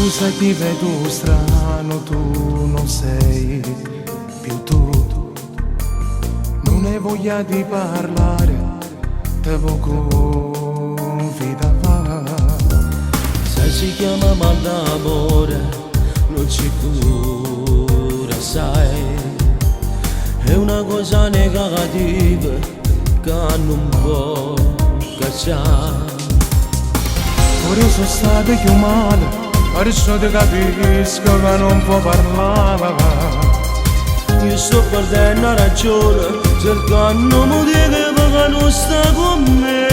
Scusa ti vedo strano, tu non sei più tu. Non hai voglia di parlare, te voglio confidare. Se si chiama mal d'amore, non ci cura, sai. È una cosa negativa che non può cacciare. Ora io sono stato più male, perciò ti capisco che non può parlare. Io sto perdendo ragione, cercando motivi perché non sta con me.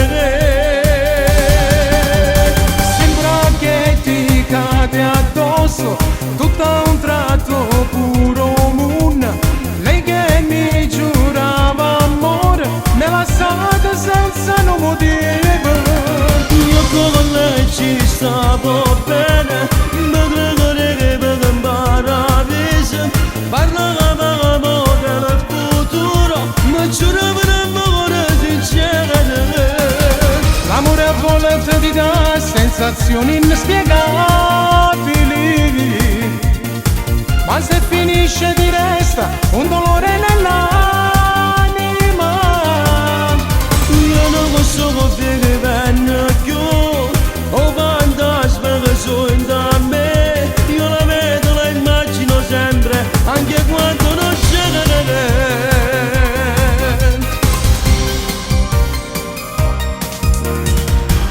Sembra che ti cade addosso, tutto a un tratto puro moon. Lei che mi giurava amore, me l'ha lasciata senza un motivo. Io con lei ci stavo bene, ma credo che per imparare parlava del futuro, ma giuravo d'amore sincero. L'amore a volte ti dà sensazioni inspiegabili, ma se finisce ti resta un dolore nell'anima. Io non posso capire bene più, o fantasma che sono da me. Io la vedo, la immagino sempre, anche quando non c'è niente.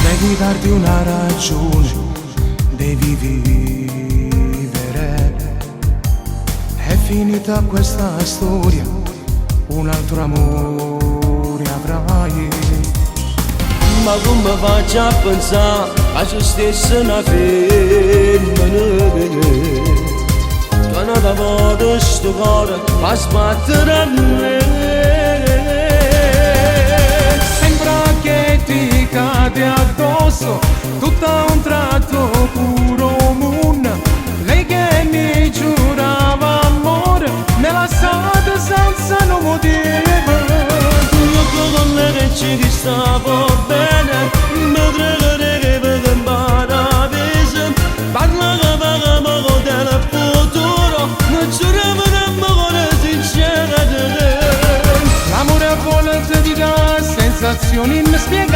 Devi darti una ragione, devi vivere. È finita questa storia, un altro amore avrai. Ma come faccio a pensare a se stessa una femmina, che non da voto sto cuore a sbattere a me. Sembra che ti cade addosso, tutto a un tratto puro moon. Lei che mi giurava amore, me l'ha lasciata senza un motivo. Io con lei che ci stavo bene, ma credo che per imparare parlavo del futuro, ma giuravo d'amore sincero. L'amore a volte ti dà sensazioni inspiegabili,